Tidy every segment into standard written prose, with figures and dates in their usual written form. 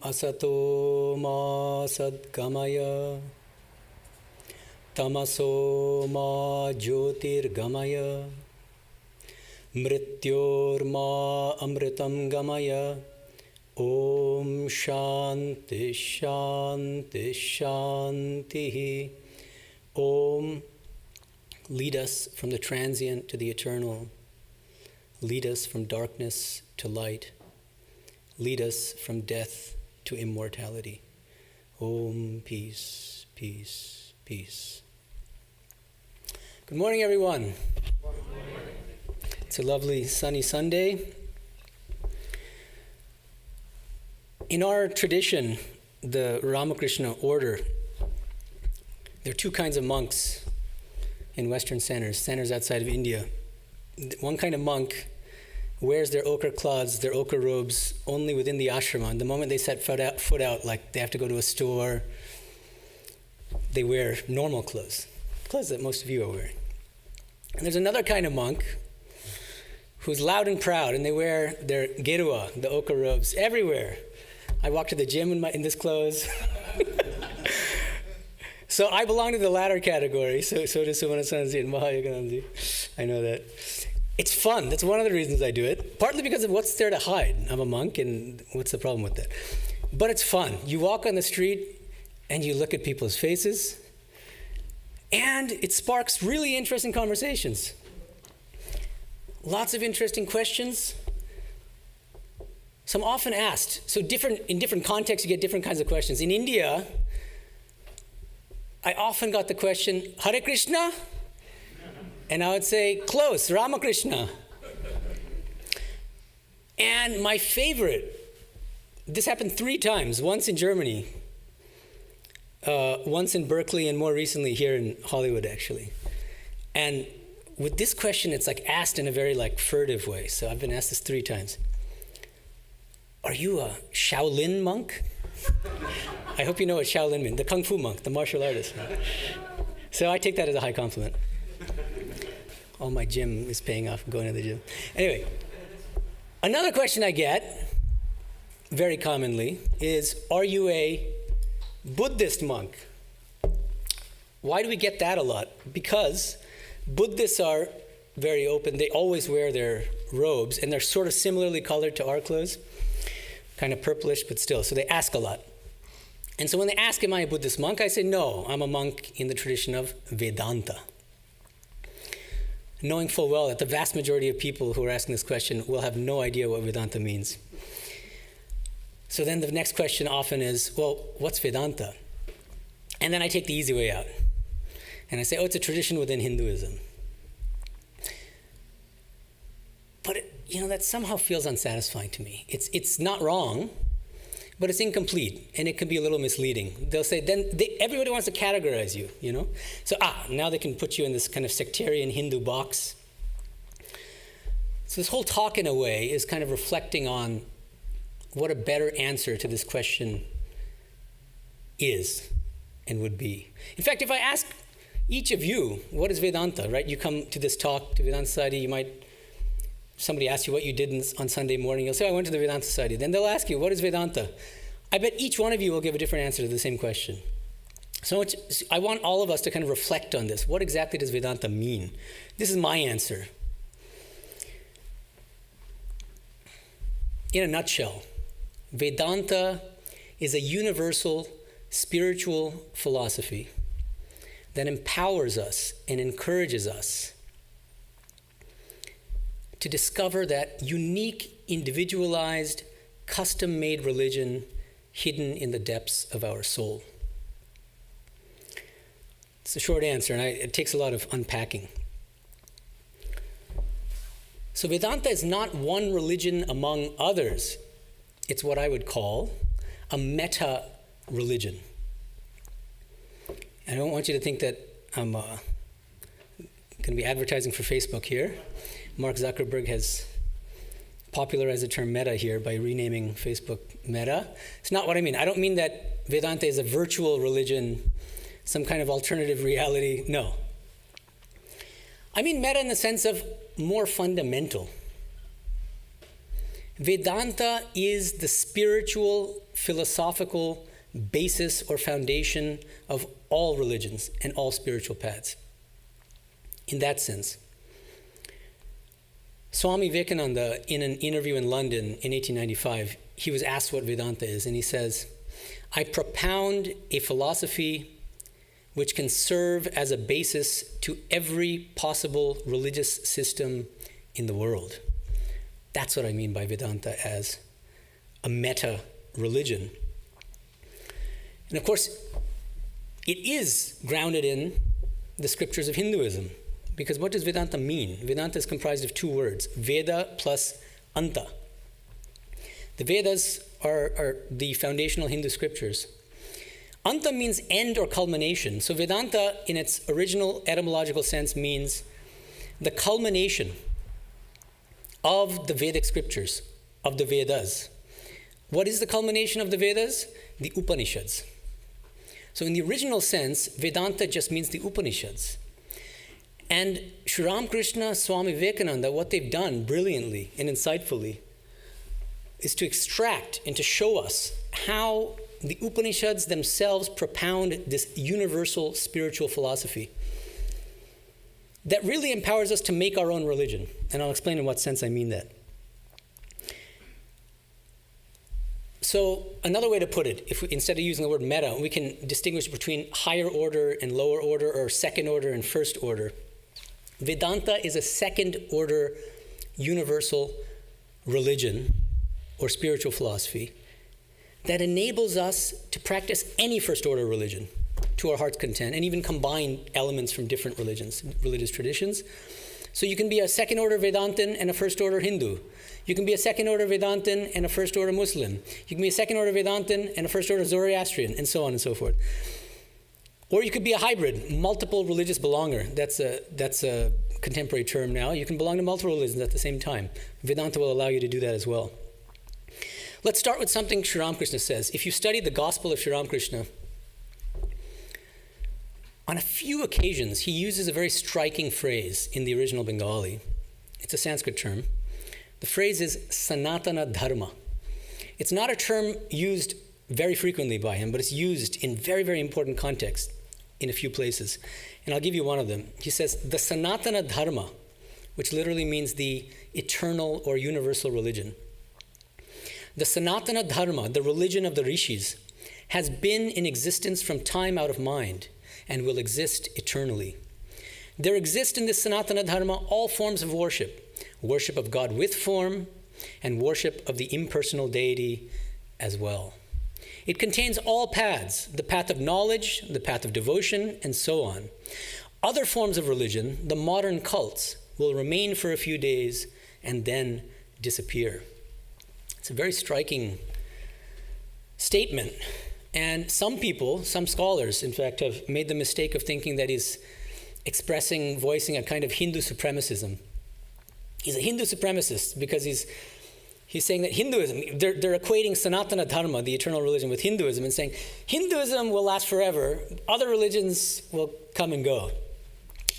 asato ma sadgamaya tamaso ma jyotirgamaya mrityor ma amritam gamaya om shanti shanti shanti. Om, lead us from the transient to the eternal. Lead us from darkness to light. Lead us from death to immortality. Om, peace, peace, peace. Good morning, everyone. Good morning. It's a lovely sunny Sunday. In our tradition, the Ramakrishna order, there are two kinds of monks in Western centers outside of India. One kind of monk wears their ochre cloths, their ochre robes, only within the ashrama. And the moment they set foot out, like they have to go to a store, they wear normal clothes that most of you are wearing. And there's another kind of monk who's loud and proud, and they wear their gerua, the ochre robes, everywhere. I walk to the gym in this clothes. So I belong to the latter category. So does Sumanasanji and Mahayogananji. I know that. It's fun. That's one of the reasons I do it. Partly because of what's there to hide. I'm a monk, and what's the problem with that? But it's fun. You walk on the street, and you look at people's faces, and it sparks really interesting conversations. Lots of interesting questions. Some often asked. So in different contexts, you get different kinds of questions. In India, I often got the question, Hare Krishna? And I would say, close, Ramakrishna. And my favorite, this happened 3 times, once in Germany, once in Berkeley, and more recently here in Hollywood, actually. And with this question, it's like asked in a very furtive way. So I've been asked this 3 times. Are you a Shaolin monk? I hope you know what Shaolin means, the Kung Fu monk, the martial artist. So I take that as a high compliment. All my gym is paying off, going to the gym. Anyway, another question I get very commonly is, are you a Buddhist monk? Why do we get that a lot? Because Buddhists are very open. They always wear their robes, and they're sort of similarly colored to our clothes, kind of purplish, but still. So they ask a lot. And so when they ask, am I a Buddhist monk? I say, no, I'm a monk in the tradition of Vedanta. Knowing full well that the vast majority of people who are asking this question will have no idea what Vedanta means. So then the next question often is, well, what's Vedanta? And then I take the easy way out. And I say, oh, it's a tradition within Hinduism. But that somehow feels unsatisfying to me. It's not wrong, but it's incomplete, and it can be a little misleading. They'll say, everybody wants to categorize you, So, now they can put you in this kind of sectarian Hindu box. So this whole talk, in a way, is kind of reflecting on what a better answer to this question is and would be. In fact, if I ask each of you, what is Vedanta, right? You come to this talk, to Vedanta Society, somebody asks you what you did on Sunday morning, you'll say, I went to the Vedanta Society. Then they'll ask you, what is Vedanta? I bet each one of you will give a different answer to the same question. So I want all of us to kind of reflect on this. What exactly does Vedanta mean? This is my answer. In a nutshell, Vedanta is a universal spiritual philosophy that empowers us and encourages us to discover that unique, individualized, custom-made religion hidden in the depths of our soul. It's a short answer, and it takes a lot of unpacking. So Vedanta is not one religion among others. It's what I would call a meta-religion. I don't want you to think that I'm going to be advertising for Facebook here. Mark Zuckerberg has popularized the term meta here by renaming Facebook Meta. It's not what I mean. I don't mean that Vedanta is a virtual religion, some kind of alternative reality. No. I mean meta in the sense of more fundamental. Vedanta is the spiritual, philosophical basis or foundation of all religions and all spiritual paths. In that sense, Swami Vivekananda, in an interview in London in 1895, he was asked what Vedanta is, and he says, "I propound a philosophy which can serve as a basis to every possible religious system in the world." That's what I mean by Vedanta as a meta-religion. And of course, it is grounded in the scriptures of Hinduism. Because what does Vedanta mean? Vedanta is comprised of two words, Veda plus Anta. The Vedas are the foundational Hindu scriptures. Anta means end or culmination. So Vedanta, in its original etymological sense, means the culmination of the Vedic scriptures, of the Vedas. What is the culmination of the Vedas? The Upanishads. So in the original sense, Vedanta just means the Upanishads. And Sri Ramakrishna, Swami Vivekananda, what they've done brilliantly and insightfully is to extract and to show us how the Upanishads themselves propound this universal spiritual philosophy that really empowers us to make our own religion. And I'll explain in what sense I mean that. So another way to put it, if we, instead of using the word meta, we can distinguish between higher order and lower order, or second order and first order. Vedanta is a second order universal religion or spiritual philosophy that enables us to practice any first order religion to our heart's content, and even combine elements from different religions, religious traditions. So you can be a second order Vedantin and a first order Hindu. You can be a second order Vedantin and a first order Muslim. You can be a second order Vedantin and a first order Zoroastrian, and so on and so forth. Or you could be a hybrid, multiple religious belonger. That's a contemporary term now. You can belong to multiple religions at the same time. Vedanta will allow you to do that as well. Let's start with something Sri Ramakrishna says. If you study the Gospel of Sri Ramakrishna, on a few occasions, he uses a very striking phrase in the original Bengali. It's a Sanskrit term. The phrase is Sanatana Dharma. It's not a term used very frequently by him, but it's used in very, very important context in a few places. And I'll give you one of them. He says, the Sanatana Dharma, which literally means the eternal or universal religion. The Sanatana Dharma, the religion of the rishis, has been in existence from time out of mind and will exist eternally. There exist in this Sanatana Dharma all forms of worship. Worship of God with form, and worship of the impersonal deity as well. It contains all paths, the path of knowledge, the path of devotion, and so on. Other forms of religion, the modern cults, will remain for a few days and then disappear. It's a very striking statement. And some people, some scholars, in fact, have made the mistake of thinking that he's voicing a kind of Hindu supremacism. He's a Hindu supremacist because he's saying that Hinduism, they're equating Sanatana Dharma, the eternal religion, with Hinduism, and saying Hinduism will last forever, other religions will come and go.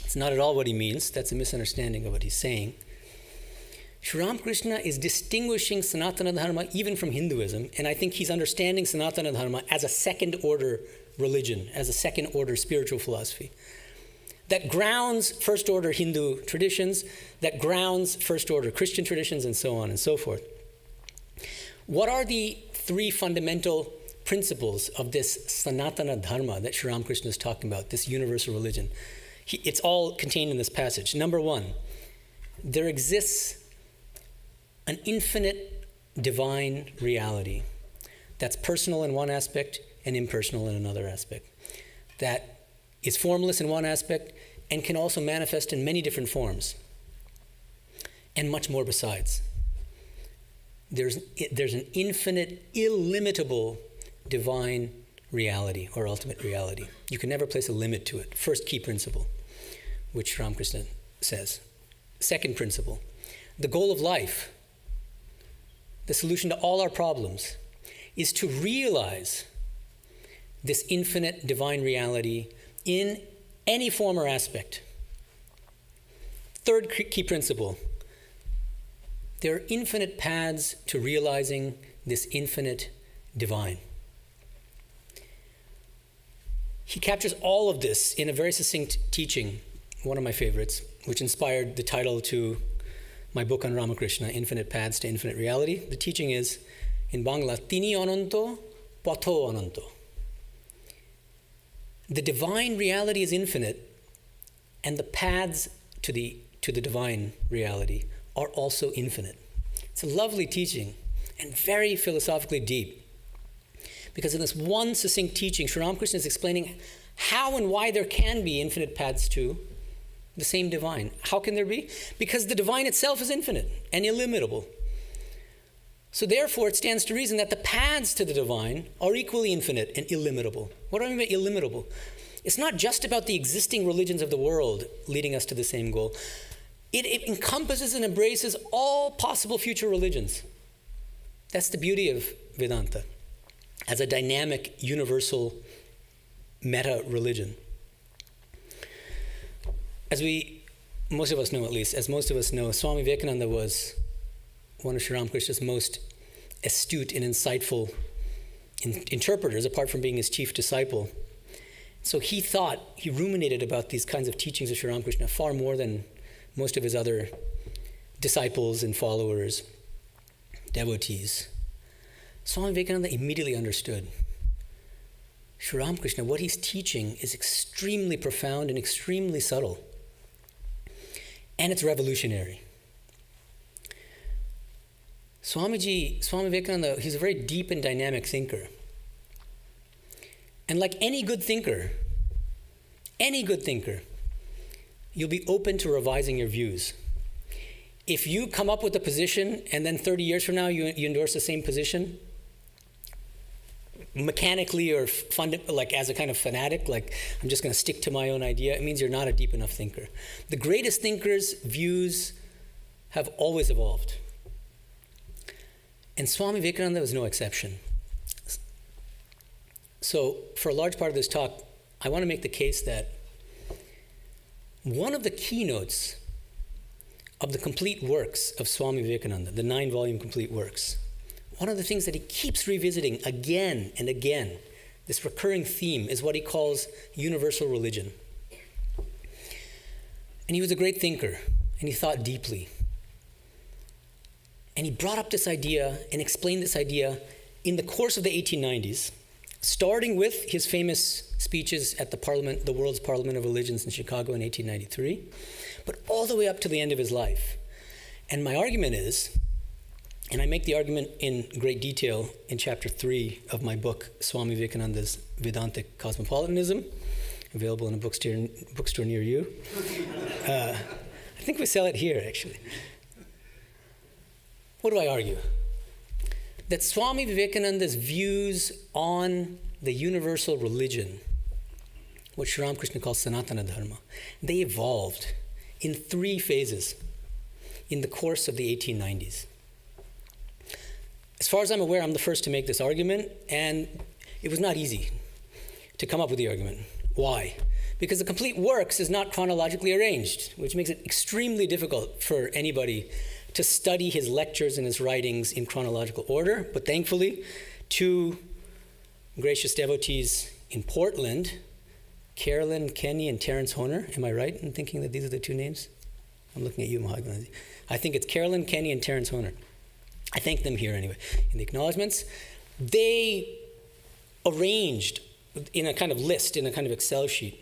It's not at all what he means. That's a misunderstanding of what he's saying. Sri Ramakrishna is distinguishing Sanatana Dharma even from Hinduism, and I think he's understanding Sanatana Dharma as a second order religion, as a second order spiritual philosophy that grounds first order Hindu traditions, that grounds first order Christian traditions, and so on and so forth. What are the three fundamental principles of this Sanatana Dharma that Sri Ramakrishna is talking about, this universal religion? It's all contained in this passage. Number one, there exists an infinite divine reality that's personal in one aspect and impersonal in another aspect, that is formless in one aspect and can also manifest in many different forms, and much more besides. There's an infinite, illimitable divine reality or ultimate reality. You can never place a limit to it. First key principle, which Ramakrishna says. Second principle, the goal of life, the solution to all our problems, is to realize this infinite divine reality in any form or aspect. Third key principle, there are infinite paths to realizing this infinite divine. He captures all of this in a very succinct teaching, one of my favorites, which inspired the title to my book on Ramakrishna, Infinite Paths to Infinite Reality. The teaching is, in Bangla, Tini Ananto, Patho Ananto. The divine reality is infinite, and the paths to the divine reality are also infinite. It's a lovely teaching and very philosophically deep. Because in this one succinct teaching, Sri Ramakrishna is explaining how and why there can be infinite paths to the same divine. How can there be? Because the divine itself is infinite and illimitable. So therefore, it stands to reason that the paths to the divine are equally infinite and illimitable. What do I mean by illimitable? It's not just about the existing religions of the world leading us to the same goal. It encompasses and embraces all possible future religions. That's the beauty of Vedanta as a dynamic, universal meta-religion. As most of us know, Swami Vivekananda was one of Sri Ramakrishna's most astute and insightful interpreters, apart from being his chief disciple. So he ruminated about these kinds of teachings of Sri Ramakrishna far more than most of his other disciples and followers, devotees. Swami Vivekananda immediately understood Sri Ramakrishna, what he's teaching is extremely profound and extremely subtle. And it's revolutionary. Swami Vivekananda, he's a very deep and dynamic thinker. And like any good thinker, you'll be open to revising your views. If you come up with a position and then 30 years from now you endorse the same position, mechanically or like as a kind of fanatic, like I'm just going to stick to my own idea, it means you're not a deep enough thinker. The greatest thinkers' views have always evolved. And Swami Vivekananda was no exception. So for a large part of this talk, I want to make the case that one of the keynotes of the complete works of Swami Vivekananda, the 9-volume complete works, one of the things that he keeps revisiting again and again, this recurring theme, is what he calls universal religion. And he was a great thinker, and he thought deeply. And he brought up this idea and explained this idea in the course of the 1890s, starting with his famous speeches at the World's Parliament of Religions in Chicago in 1893, but all the way up to the end of his life. And my argument is, and I make the argument in great detail in chapter 3 of my book, Swami Vivekananda's Vedantic Cosmopolitanism, available in a bookstore near you. I think we sell it here, actually. What do I argue? That Swami Vivekananda's views on the universal religion, what Sri Ramakrishna calls Sanatana Dharma, they evolved in 3 phases in the course of the 1890s. As far as I'm aware, I'm the first to make this argument, and it was not easy to come up with the argument. Why? Because the complete works is not chronologically arranged, which makes it extremely difficult for anybody to study his lectures and his writings in chronological order. But thankfully, 2 gracious devotees in Portland, Carolyn Kenny and Terrence Honer. Am I right in thinking that these are the 2 names? I'm looking at you, Mahatma. I think it's Carolyn Kenny and Terrence Honer. I thank them here anyway. In the acknowledgements, they arranged in a kind of list, in a kind of Excel sheet,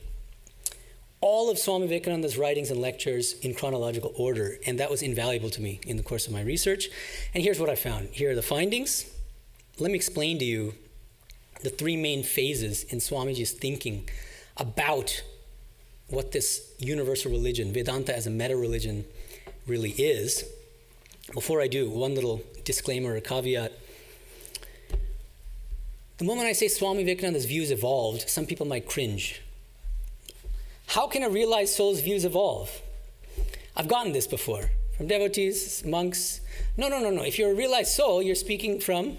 all of Swami Vivekananda's writings and lectures in chronological order, and that was invaluable to me in the course of my research. And here's what I found. Here are the findings. Let me explain to you the 3 main phases in Swamiji's thinking about what this universal religion, Vedanta as a meta-religion, really is. Before I do, one little disclaimer or caveat. The moment I say Swami Vivekananda's views evolved, some people might cringe. How can a realized soul's views evolve? I've gotten this before from devotees, monks. No. If you're a realized soul, you're speaking from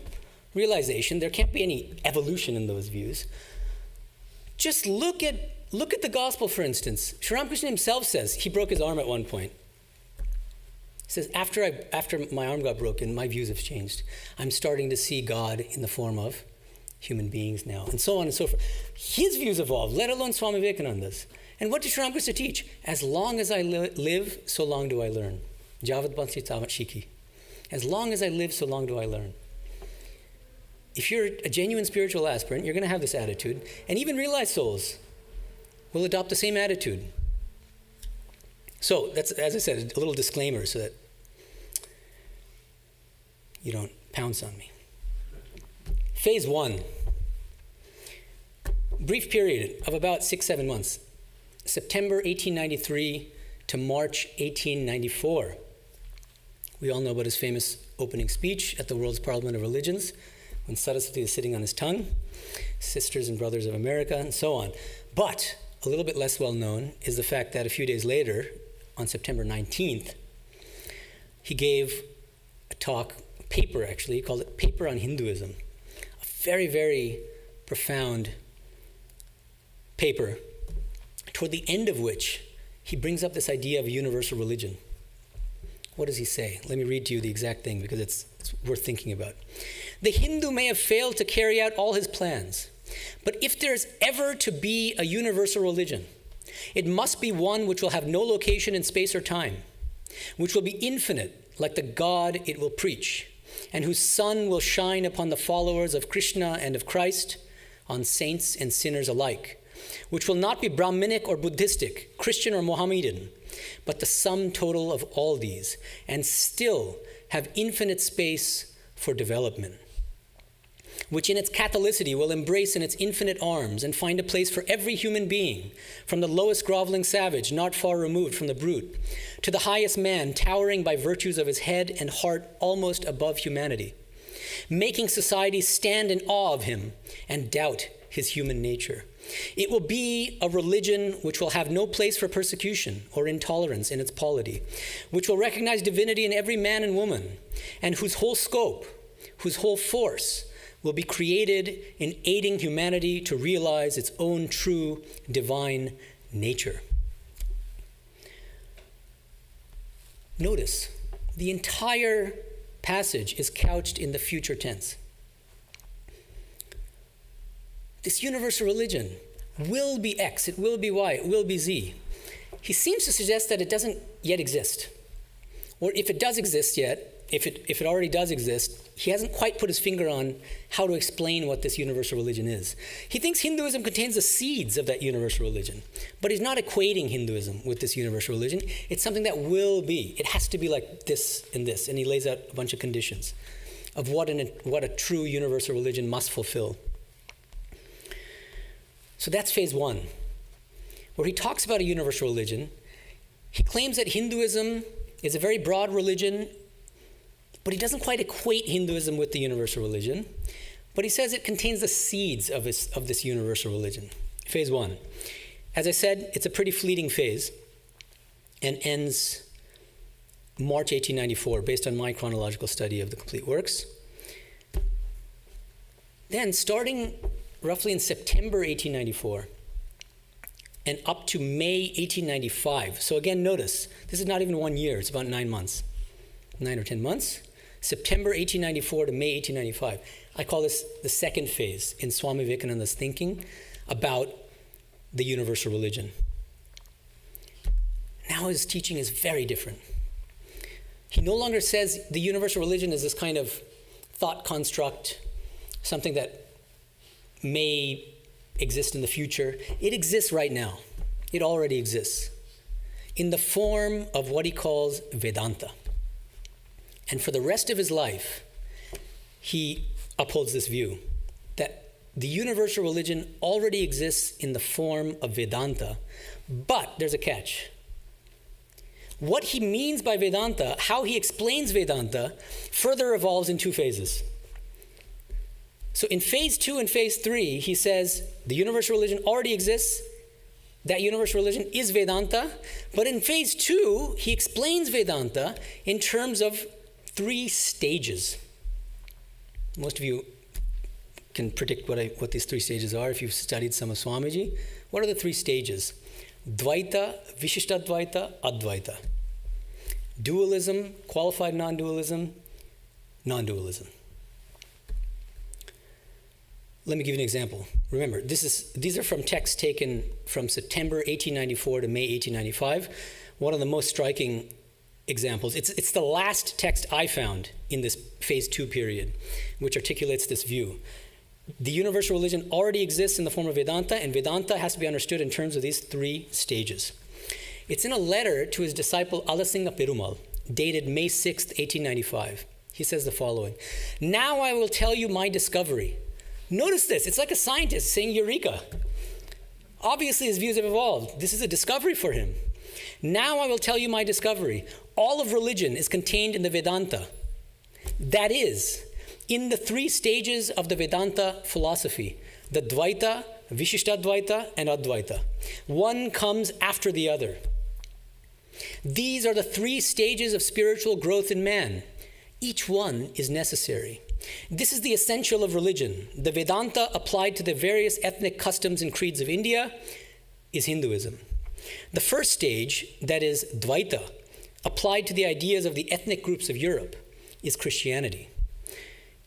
realization. There can't be any evolution in those views. Just look at the gospel, for instance. Sri Ramakrishna himself says he broke his arm at one point. says, after my arm got broken, my views have changed. I'm starting to see God in the form of human beings now, and so on and so forth. His views evolved, let alone Swami Vivekananda's. And what did Sri Ramakrishna teach? As long as I live, so long do I learn. Javat Bansi Tavat Shiki. As long as I live, so long do I learn. If you're a genuine spiritual aspirant, you're going to have this attitude, and even realized souls will adopt the same attitude. So that's, as I said, a little disclaimer so that you don't pounce on me. Phase 1. Brief period of about 6-7 months. September 1893 to March 1894. We all know about his famous opening speech at the World's Parliament of Religions, when Saraswati is sitting on his tongue, Sisters and Brothers of America, and so on. But a little bit less well known is the fact that a few days later, on September 19th, he gave a talk, a paper actually, he called it Paper on Hinduism. A very, very profound paper, toward the end of which he brings up this idea of a universal religion. What does he say? Let me read to you the exact thing because it's worth thinking about. The Hindu may have failed to carry out all his plans, but if there is ever to be a universal religion, it must be one which will have no location in space or time, which will be infinite like the God it will preach, and whose sun will shine upon the followers of Krishna and of Christ, on saints and sinners alike, which will not be Brahminic or Buddhistic, Christian or Mohammedan, but the sum total of all these, and still have infinite space for development, which in its Catholicity will embrace in its infinite arms and find a place for every human being, from the lowest groveling savage not far removed from the brute, to the highest man towering by virtues of his head and heart almost above humanity, making society stand in awe of him and doubt his human nature. It will be a religion which will have no place for persecution or intolerance in its polity, which will recognize divinity in every man and woman, and whose whole scope, whose whole force will be created in aiding humanity to realize its own true divine nature. Notice, the entire passage is couched in the future tense. This universal religion will be X, it will be Y, it will be Z. He seems to suggest that it doesn't yet exist. Or if it does exist yet, if it already does exist, he hasn't quite put his finger on how to explain what this universal religion is. He thinks Hinduism contains the seeds of that universal religion, but he's not equating Hinduism with this universal religion. It's something that will be. It has to be like this and this, and he lays out a bunch of conditions of what a true universal religion must fulfill. So that's phase 1, where he talks about a universal religion. He claims that Hinduism is a very broad religion, but he doesn't quite equate Hinduism with the universal religion. But he says it contains the seeds of this universal religion. Phase 1. As I said, it's a pretty fleeting phase and ends March 1894, based on my chronological study of the complete works. Then, starting roughly in September 1894 and up to May 1895. So again, notice, this is not even 1 year, it's about 9 months, 9 or 10 months. September 1894 to May 1895. I call this the second phase in Swami Vivekananda's thinking about the universal religion. Now his teaching is very different. He no longer says the universal religion is this kind of thought construct, something that may exist in the future. It exists right now. It already exists in the form of what he calls Vedanta. And for the rest of his life, he upholds this view that the universal religion already exists in the form of Vedanta, but there's a catch. What he means by Vedanta, how he explains Vedanta, further evolves in 2 phases. So in phase 2 and phase 3, he says the universal religion already exists. That universal religion is Vedanta. But in phase 2, he explains Vedanta in terms of 3 stages. Most of you can predict what these 3 stages are if you've studied some of Swamiji. What are the 3 stages? Dvaita, Vishishtadvaita, Advaita. dualism, qualified non-dualism, non-dualism. Let me give you an example. Remember, these are from texts taken from September 1894 to May 1895. One of the most striking examples. It's the last text I found in this phase 2 period, which articulates this view. The universal religion already exists in the form of Vedanta, and Vedanta has to be understood in terms of these 3 stages. It's in a letter to his disciple Alasingha Perumal, dated May 6th, 1895. He says the following: "Now I will tell you my discovery." Notice this, it's like a scientist saying eureka. Obviously his views have evolved. This is a discovery for him. "Now I will tell you my discovery. All of religion is contained in the Vedanta. That is, in the 3 stages of the Vedanta philosophy, the Dvaita, Vishishtadvaita, and Advaita. One comes after the other. These are the 3 stages of spiritual growth in man. Each one is necessary. This is the essential of religion. The Vedanta applied to the various ethnic customs and creeds of India is Hinduism. The first stage, that is Dvaita, applied to the ideas of the ethnic groups of Europe, is Christianity.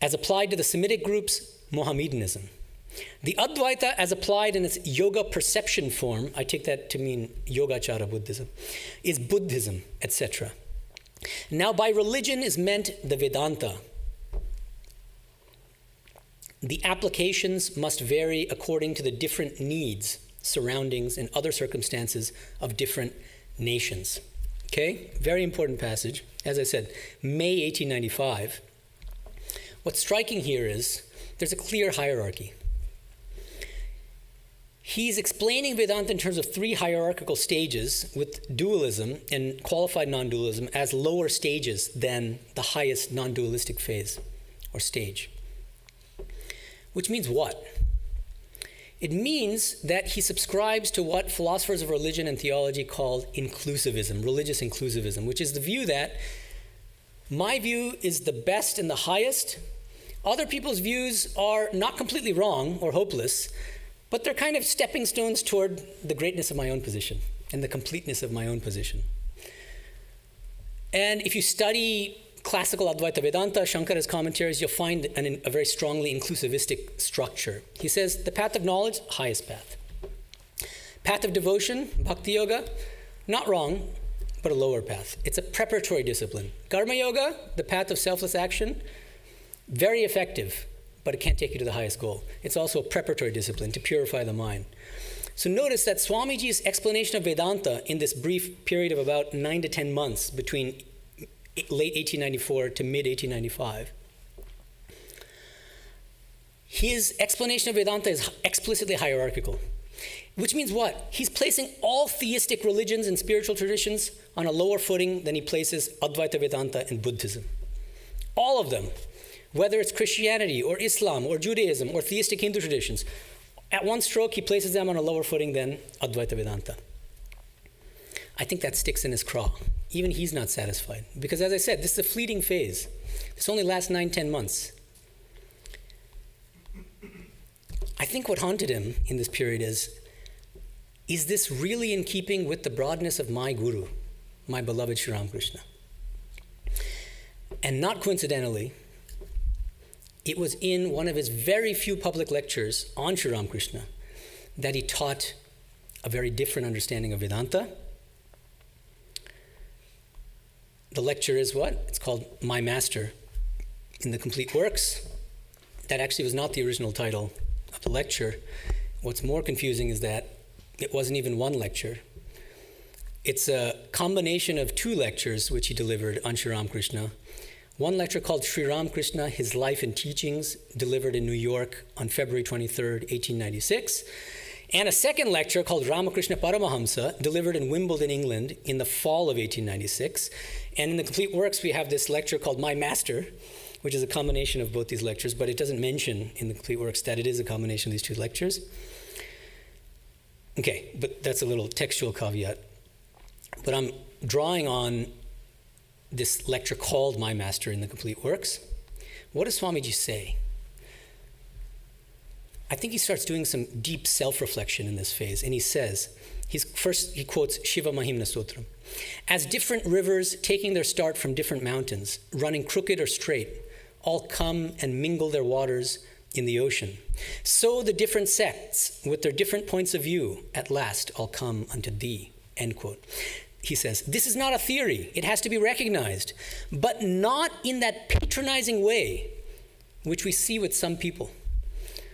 As applied to the Semitic groups, Mohammedanism. The Advaita, as applied in its yoga perception form, I take that to mean Yogachara Buddhism, is Buddhism, etc. Now, by religion is meant the Vedanta. The applications must vary according to the different needs, surroundings, and other circumstances of different nations. Okay? Very important passage. As I said, May 1895. What's striking here is there's a clear hierarchy. He's explaining Vedanta in terms of 3 hierarchical stages, with dualism and qualified non-dualism as lower stages than the highest non-dualistic phase or stage. Which means what? It means that he subscribes to what philosophers of religion and theology call inclusivism, religious inclusivism, which is the view that my view is the best and the highest. Other people's views are not completely wrong or hopeless, but they're kind of stepping stones toward the greatness of my own position and the completeness of my own position. And if you study classical Advaita Vedanta, Shankara's commentaries, you'll find a very strongly inclusivistic structure. He says the path of knowledge, highest path. Path of devotion, Bhakti Yoga, not wrong, but a lower path. It's a preparatory discipline. Karma Yoga, the path of selfless action, very effective, but it can't take you to the highest goal. It's also a preparatory discipline to purify the mind. So notice that Swamiji's explanation of Vedanta in this brief period of about 9 to 10 months between late 1894 to mid 1895, his explanation of Vedanta is explicitly hierarchical. Which means what? He's placing all theistic religions and spiritual traditions on a lower footing than he places Advaita Vedanta and Buddhism. All of them, whether it's Christianity or Islam or Judaism or theistic Hindu traditions, at one stroke he places them on a lower footing than Advaita Vedanta. I think that sticks in his craw. Even he's not satisfied. Because as I said, this is a fleeting phase. This only lasts 9-10 months. I think what haunted him in this period is this really in keeping with the broadness of my guru, my beloved Sri Ramakrishna? And not coincidentally, it was in one of his very few public lectures on Sri Ramakrishna that he taught a very different understanding of Vedanta. The lecture is what? It's called My Master in the Complete Works. That actually was not the original title of the lecture. What's more confusing is that it wasn't even one lecture. It's a combination of 2 lectures which he delivered on Sri Ramakrishna. One lecture called Sri Ramakrishna, His Life and Teachings, delivered in New York on February 23rd, 1896. And a second lecture called Ramakrishna Paramahamsa, delivered in Wimbledon, England in the fall of 1896. And in the Complete Works, we have this lecture called My Master, which is a combination of both these lectures, but it doesn't mention in the Complete Works that it is a combination of these 2 lectures. Okay, but that's a little textual caveat. But I'm drawing on this lecture called My Master in the Complete Works. What does Swamiji say? I think he starts doing some deep self-reflection in this phase, and he says, he quotes Shiva Mahimna Sutram. As different rivers taking their start from different mountains, running crooked or straight, all come and mingle their waters in the ocean, so the different sects with their different points of view at last all come unto thee, end quote. He says, this is not a theory. It has to be recognized, but not in that patronizing way which we see with some people.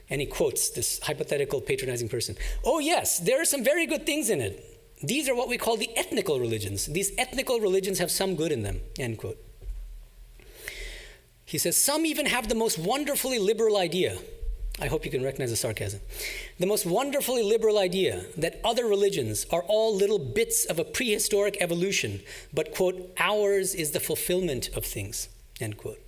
And he quotes this hypothetical patronizing person. Oh yes, there are some very good things in it. These are what we call the ethnical religions. These ethnical religions have some good in them, end quote. He says, some even have the most wonderfully liberal idea. I hope you can recognize the sarcasm. The most wonderfully liberal idea that other religions are all little bits of a prehistoric evolution, but, quote, ours is the fulfillment of things, end quote.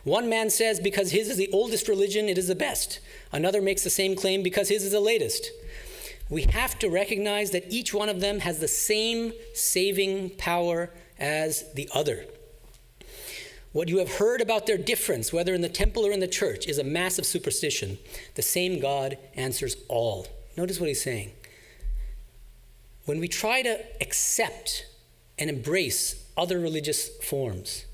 One man says because his is the oldest religion, it is the best. Another makes the same claim because his is the latest. We have to recognize that each one of them has the same saving power as the other. What you have heard about their difference, whether in the temple or in the church, is a massive superstition. The same God answers all. Notice what he's saying. When we try to accept and embrace other religious forms,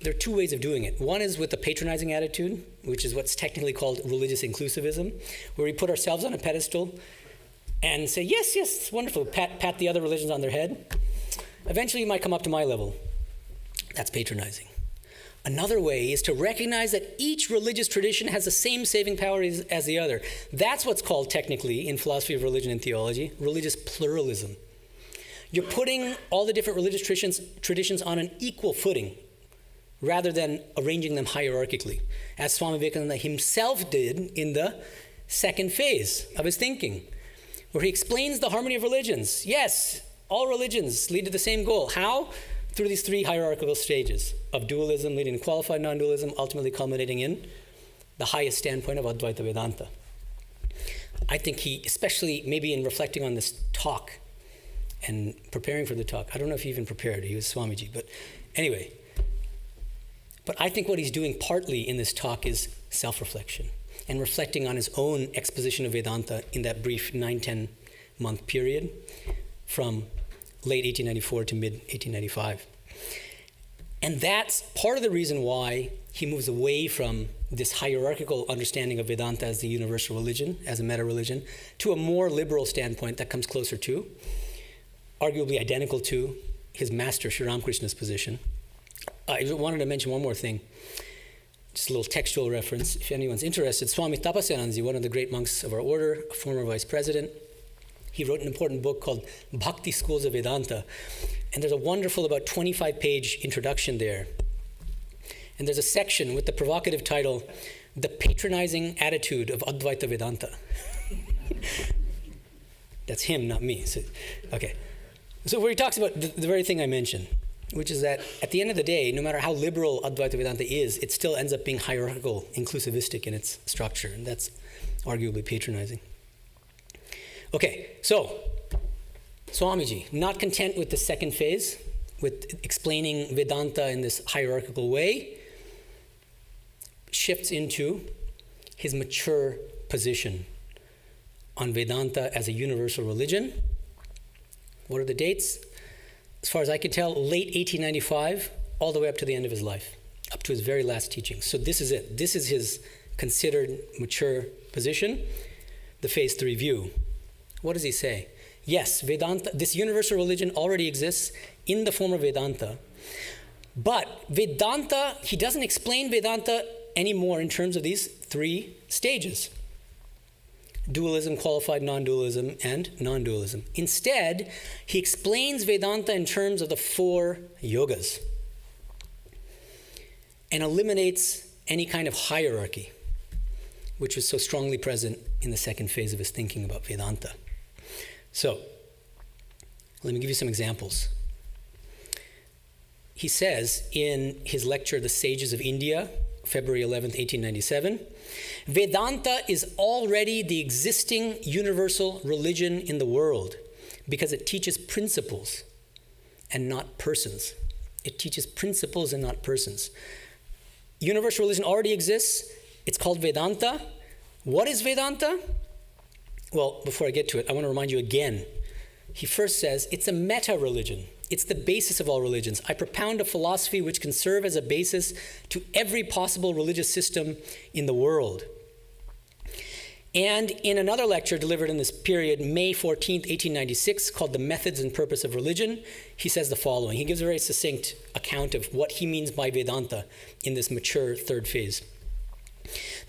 there are two ways of doing it. One is with a patronizing attitude, which is what's technically called religious inclusivism, where we put ourselves on a pedestal and say, yes, it's wonderful, pat the other religions on their head. Eventually you might come up to my level. That's patronizing. Another way is to recognize that each religious tradition has the same saving power as the other. That's what's called technically, in philosophy of religion and theology, religious pluralism. You're putting all the different religious traditions on an equal footing, rather than arranging them hierarchically, as Swami Vivekananda himself did in the second phase of his thinking, where he explains the harmony of religions. Yes, all religions lead to the same goal. How? Through these three hierarchical stages of dualism leading to qualified non-dualism, ultimately culminating in the highest standpoint of Advaita Vedanta. I think he, especially maybe in reflecting on this talk and preparing for the talk, I don't know if he even prepared, he was Swamiji, but anyway. But I think what he's doing partly in this talk is self-reflection and reflecting on his own exposition of Vedanta in that brief 9-10 month period from late 1894 to mid-1895. And that's part of the reason why he moves away from this hierarchical understanding of Vedanta as the universal religion, as a meta-religion, to a more liberal standpoint that comes closer to, arguably identical to, his master Sri Ramakrishna's position. I wanted to mention one more thing, just a little textual reference. If anyone's interested, Swami Tapasyanandaji, one of the great monks of our order, a former vice president, he wrote an important book called Bhakti Schools of Vedanta. And there's a wonderful, about 25-page introduction there. And there's a section with the provocative title, The Patronizing Attitude of Advaita Vedanta. That's him, not me. So, okay. So where he talks about the very thing I mentioned, which is that at the end of the day, no matter how liberal Advaita Vedanta is, it still ends up being hierarchical, inclusivistic in its structure. And that's arguably patronizing. Okay, so Swamiji, not content with the second phase, with explaining Vedanta in this hierarchical way, shifts into his mature position on Vedanta as a universal religion. What are the dates? As far as I can tell, late 1895, all the way up to the end of his life, up to his very last teaching. So this is it. This is his considered mature position, the phase 3 view. What does he say? Yes, Vedanta, this universal religion already exists in the form of Vedanta. But Vedanta, he doesn't explain Vedanta anymore in terms of these 3 stages. Dualism, qualified non-dualism, and non-dualism. Instead, he explains Vedanta in terms of the 4 yogas and eliminates any kind of hierarchy, which was so strongly present in the second phase of his thinking about Vedanta. So, let me give you some examples. He says in his lecture, The Sages of India, February 11th, 1897, Vedanta is already the existing universal religion in the world because it teaches principles and not persons. It teaches principles and not persons. Universal religion already exists. It's called Vedanta. What is Vedanta? Well, before I get to it, I want to remind you again. He first says, it's a meta-religion. It's the basis of all religions. I propound a philosophy which can serve as a basis to every possible religious system in the world. And in another lecture delivered in this period, May 14th, 1896, called The Methods and Purpose of Religion, he says the following. He gives a very succinct account of what he means by Vedanta in this mature third phase.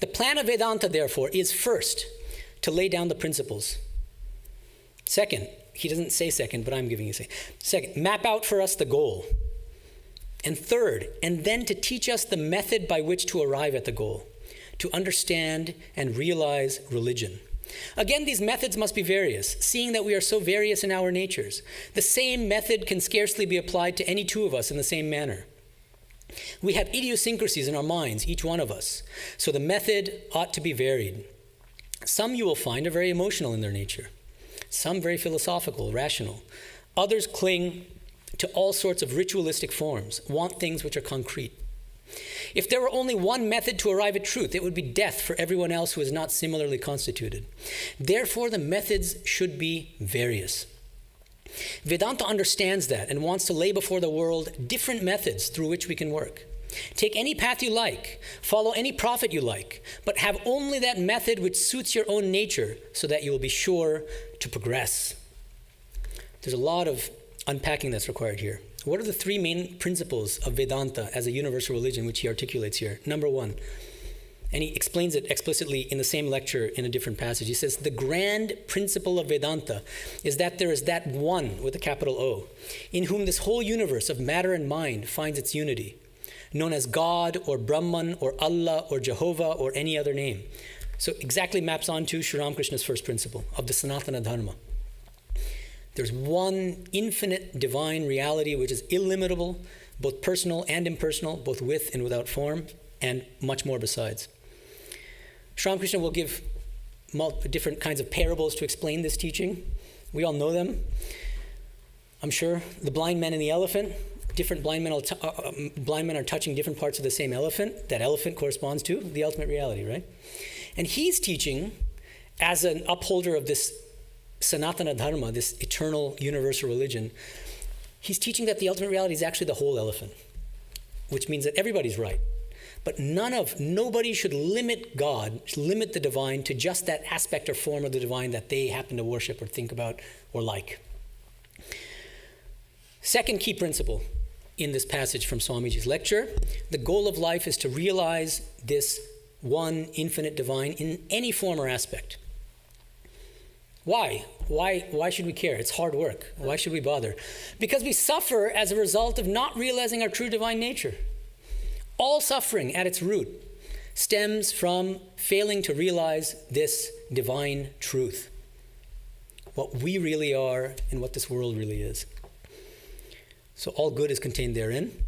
The plan of Vedanta, therefore, is first, to lay down the principles. Second, he doesn't say second, but I'm giving you say. Second, map out for us the goal. And third, and then to teach us the method by which to arrive at the goal, to understand and realize religion. Again, these methods must be various, seeing that we are so various in our natures. The same method can scarcely be applied to any two of us in the same manner. We have idiosyncrasies in our minds, each one of us, so the method ought to be varied. Some you will find are very emotional in their nature. Some very philosophical, rational. Others cling to all sorts of ritualistic forms, want things which are concrete. If there were only one method to arrive at truth, it would be death for everyone else who is not similarly constituted. Therefore, the methods should be various. Vedanta understands that and wants to lay before the world different methods through which we can work. Take any path you like, follow any prophet you like, but have only that method which suits your own nature so that you will be sure to progress. There's a lot of unpacking that's required here. What are the three main principles of Vedanta as a universal religion which he articulates here? Number one, and he explains it explicitly in the same lecture in a different passage. He says, the grand principle of Vedanta is that there is that one, with a capital O, in whom this whole universe of matter and mind finds its unity, known as God or Brahman or Allah or Jehovah or any other name. So exactly maps onto Sri Ramakrishna's first principle of the Sanatana Dharma. There's one infinite divine reality which is illimitable, both personal and impersonal, both with and without form, and much more besides. Sri Ramakrishna will give different kinds of parables to explain this teaching. We all know them, I'm sure. The blind man and the elephant. Different blind men are touching different parts of the same elephant. That elephant corresponds to the ultimate reality, right? And he's teaching, as an upholder of this Sanatana Dharma, this eternal universal religion, he's teaching that the ultimate reality is actually the whole elephant, which means that everybody's right. But nobody should limit God, limit the divine to just that aspect or form of the divine that they happen to worship or think about or like. Second key principle in this passage from Swamiji's lecture, the goal of life is to realize this one infinite divine in any form or aspect. Why? Why should we care? It's hard work. Why should we bother? Because we suffer as a result of not realizing our true divine nature. All suffering at its root stems from failing to realize this divine truth, what we really are and what this world really is. So all good is contained therein.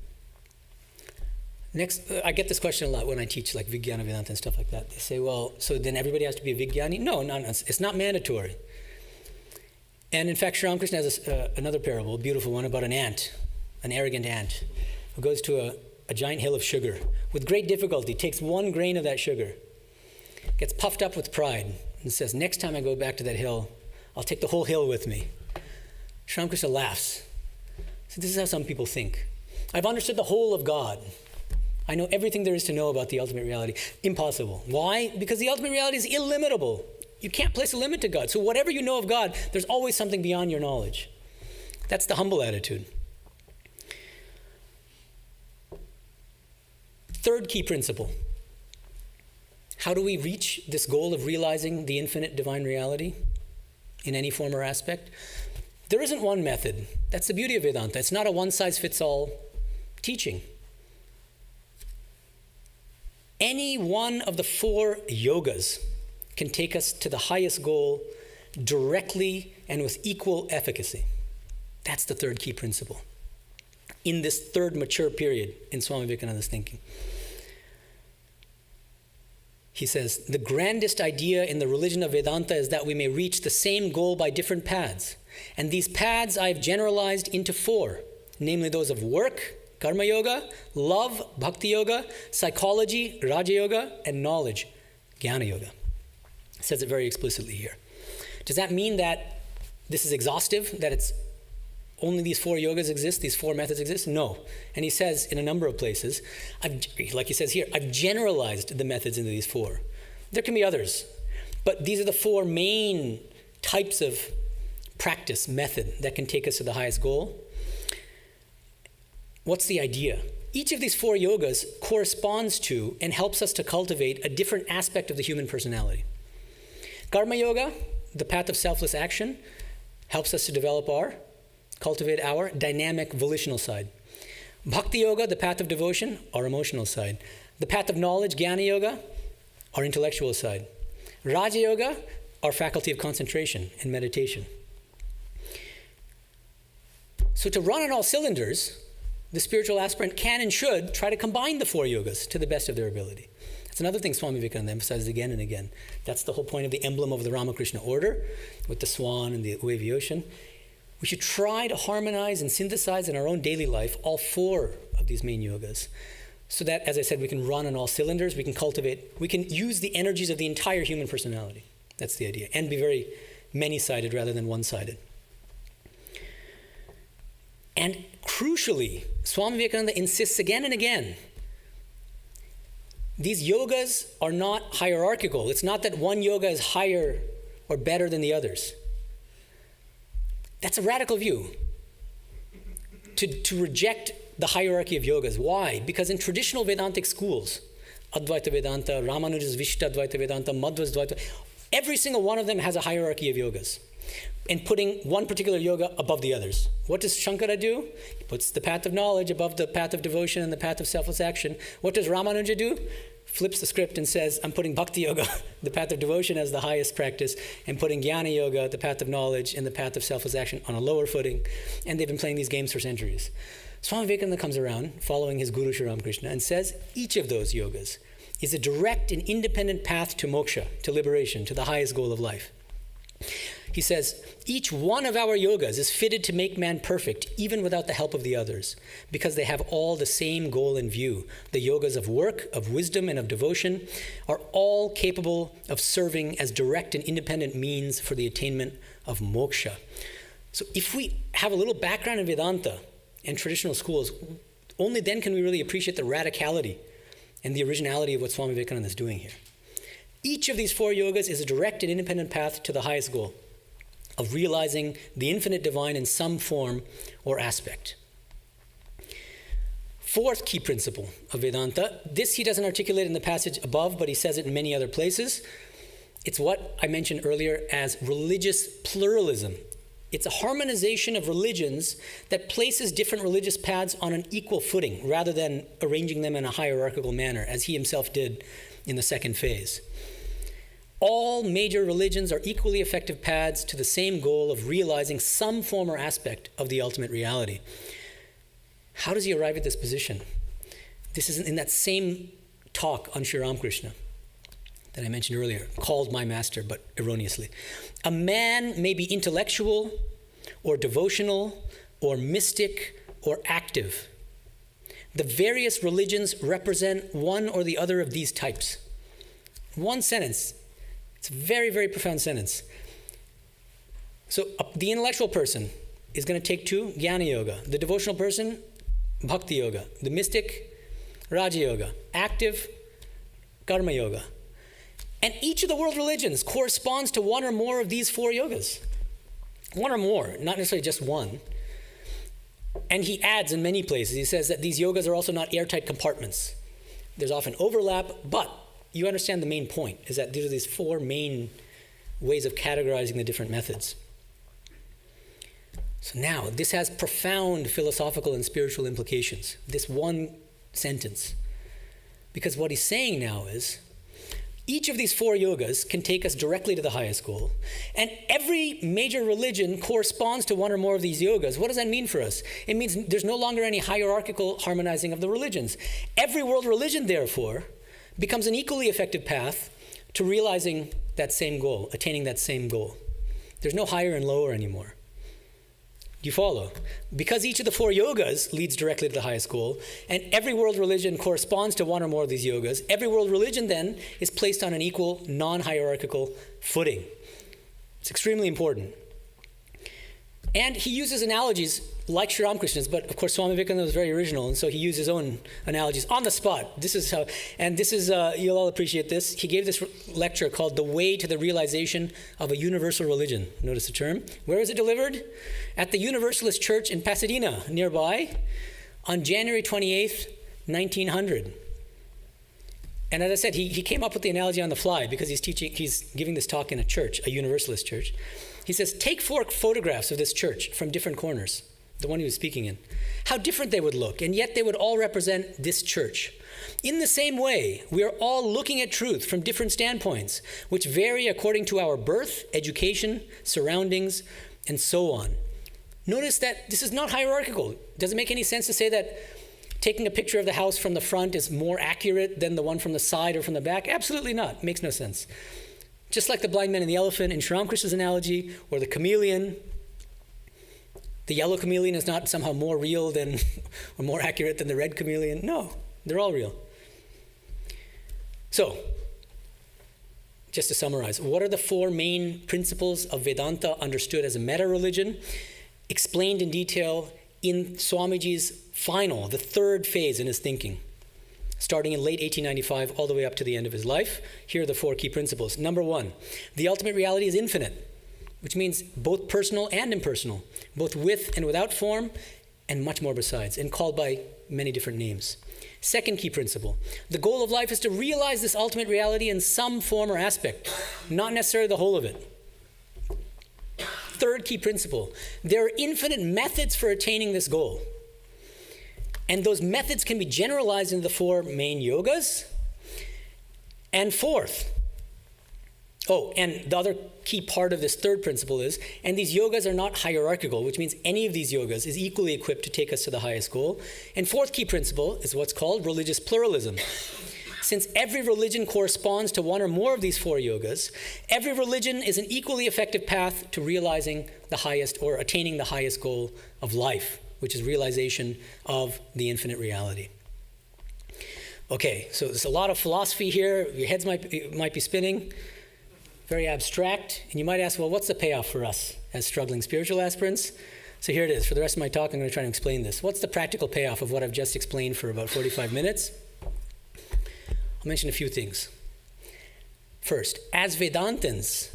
Next, I get this question a lot when I teach like Vijnana Vedanta and stuff like that. They say, well, so then everybody has to be a Vijnani? No, it's not mandatory. And in fact, Sri Ramakrishna has another parable, a beautiful one, about an ant, an arrogant ant, who goes to a giant hill of sugar. With great difficulty, takes one grain of that sugar, gets puffed up with pride, and says, next time I go back to that hill, I'll take the whole hill with me. Sri Ramakrishna laughs. So this is how some people think. I've understood the whole of God. I know everything there is to know about the ultimate reality. Impossible. Why? Because the ultimate reality is illimitable. You can't place a limit to God. So whatever you know of God, there's always something beyond your knowledge. That's the humble attitude. Third key principle. How do we reach this goal of realizing the infinite divine reality in any form or aspect? There isn't one method. That's the beauty of Vedanta. It's not a one-size-fits-all teaching. Any one of the 4 yogas can take us to the highest goal directly and with equal efficacy. That's the third key principle in this third mature period in Swami Vivekananda's thinking. He says, the grandest idea in the religion of Vedanta is that we may reach the same goal by different paths. And these paths I have generalized into 4, namely those of work, Karma Yoga, love, Bhakti Yoga, psychology, Raja Yoga, and knowledge, Jnana Yoga. It says it very explicitly here. Does that mean that this is exhaustive, that it's only these 4 yogas exist, these 4 methods exist? No. And he says in a number of places, like he says here, I've generalized the methods into these 4. There can be others, but these are the 4 main types of practice, method, that can take us to the highest goal. What's the idea? Each of these 4 yogas corresponds to and helps us to cultivate a different aspect of the human personality. Karma yoga, the path of selfless action, helps us to cultivate our dynamic volitional side. Bhakti yoga, the path of devotion, our emotional side. The path of knowledge, jnana yoga, our intellectual side. Raja yoga, our faculty of concentration and meditation. So to run on all cylinders, the spiritual aspirant can and should try to combine the 4 yogas to the best of their ability. That's another thing Swami Vivekananda emphasizes again and again. That's the whole point of the emblem of the Ramakrishna order, with the swan and the wavy ocean. We should try to harmonize and synthesize in our own daily life all 4 of these main yogas, so that, as I said, we can run on all cylinders, we can use the energies of the entire human personality. That's the idea, and be very many-sided rather than one-sided. And crucially, Swami Vivekananda insists again and again, these yogas are not hierarchical. It's not that one yoga is higher or better than the others. That's a radical view, to reject the hierarchy of yogas. Why? Because in traditional Vedantic schools, Advaita Vedanta, Ramanuja's Vishishtadvaita Vedanta, Madhva's Dvaita, every single one of them has a hierarchy of yogas, and putting one particular yoga above the others. What does Shankara do? He puts the path of knowledge above the path of devotion and the path of selfless action. What does Ramanuja do? Flips the script and says, I'm putting Bhakti Yoga, the path of devotion, as the highest practice, and putting Jnana Yoga, the path of knowledge, and the path of selfless action on a lower footing. And they've been playing these games for centuries. Swami Vivekananda comes around, following his Guru Sri Ramakrishna, and says each of those yogas is a direct and independent path to moksha, to liberation, to the highest goal of life. He says, each one of our yogas is fitted to make man perfect, even without the help of the others, because they have all the same goal in view. The yogas of work, of wisdom, and of devotion are all capable of serving as direct and independent means for the attainment of moksha. So if we have a little background in Vedanta and traditional schools, only then can we really appreciate the radicality and the originality of what Swami Vivekananda is doing here. Each of these 4 yogas is a direct and independent path to the highest goal of realizing the infinite divine in some form or aspect. 4th key principle of Vedanta, this he doesn't articulate in the passage above, but he says it in many other places. It's what I mentioned earlier as religious pluralism. It's a harmonization of religions that places different religious paths on an equal footing, rather than arranging them in a hierarchical manner, as he himself did in the 2nd phase. All major religions are equally effective paths to the same goal of realizing some form or aspect of the ultimate reality. How does he arrive at this position? This is in that same talk on Sri Ramakrishna that I mentioned earlier, called My Master, but erroneously. A man may be intellectual or devotional or mystic or active. The various religions represent one or the other of these types. One sentence. It's a very, very profound sentence. So the intellectual person is going to take 2, Jnana Yoga. The devotional person, Bhakti Yoga. The mystic, Raja Yoga. Active, Karma Yoga. And each of the world religions corresponds to one or more of these 4 yogas. One or more, not necessarily just one. And he adds in many places, he says that these yogas are also not airtight compartments. There's often overlap, but you understand the main point, is that these are these 4 main ways of categorizing the different methods. So now, this has profound philosophical and spiritual implications, this one sentence. Because what he's saying now is, each of these 4 yogas can take us directly to the highest goal. And every major religion corresponds to one or more of these yogas. What does that mean for us? It means there's no longer any hierarchical harmonizing of the religions. Every world religion, therefore, becomes an equally effective path to realizing that same goal, attaining that same goal. There's no higher and lower anymore. Do you follow? Because each of the 4 yogas leads directly to the highest goal, and every world religion corresponds to one or more of these yogas, every world religion then is placed on an equal, non-hierarchical footing. It's extremely important. And he uses analogies like Sri Ramakrishna's, but of course Swami Vivekananda was very original, and so he used his own analogies on the spot. This is how, and this is, you'll all appreciate this. He gave this lecture called The Way to the Realization of a Universal Religion. Notice the term. Where was it delivered? At the Universalist Church in Pasadena, nearby, on January 28th, 1900. And as I said, he came up with the analogy on the fly because he's giving this talk in a church, a Universalist church. He says, take 4 photographs of this church from different corners, the one he was speaking in. How different they would look, and yet they would all represent this church. In the same way, we are all looking at truth from different standpoints, which vary according to our birth, education, surroundings, and so on. Notice that this is not hierarchical. Does it make any sense to say that taking a picture of the house from the front is more accurate than the one from the side or from the back? Absolutely not. It makes no sense. Just like the blind man and the elephant in Sri Ramakrishna's analogy, or the chameleon. The yellow chameleon is not somehow more real than, or more accurate than the red chameleon. No, they're all real. So, just to summarize, what are the 4 main principles of Vedanta understood as a meta-religion, explained in detail in Swamiji's final, the 3rd phase in his thinking, starting in late 1895 all the way up to the end of his life? Here are the 4 key principles. Number 1, the ultimate reality is infinite, which means both personal and impersonal, both with and without form, and much more besides, and called by many different names. 2nd key principle, the goal of life is to realize this ultimate reality in some form or aspect, not necessarily the whole of it. 3rd key principle, there are infinite methods for attaining this goal. And those methods can be generalized into the 4 main yogas. And 4th, and the other key part of this 3rd principle is, and these yogas are not hierarchical, which means any of these yogas is equally equipped to take us to the highest goal. And 4th key principle is what's called religious pluralism. Since every religion corresponds to one or more of these 4 yogas, every religion is an equally effective path to realizing the highest, or attaining the highest goal of life, which is realization of the infinite reality. Okay, so there's a lot of philosophy here. Your heads might be spinning. Very abstract. And you might ask, well, what's the payoff for us as struggling spiritual aspirants? So here it is. For the rest of my talk, I'm going to try to explain this. What's the practical payoff of what I've just explained for about 45 minutes? I'll mention a few things. First, as Vedantins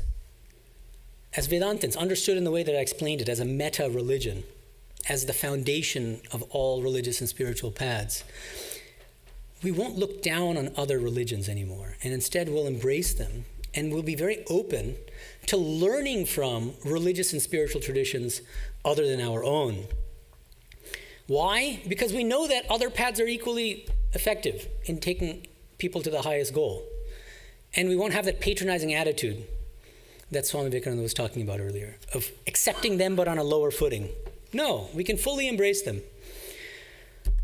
understood in the way that I explained it as a meta-religion, as the foundation of all religious and spiritual paths, we won't look down on other religions anymore, and instead we'll embrace them, and we'll be very open to learning from religious and spiritual traditions other than our own. Why? Because we know that other paths are equally effective in taking people to the highest goal. And we won't have that patronizing attitude that Swami Vivekananda was talking about earlier, of accepting them but on a lower footing. No, we can fully embrace them.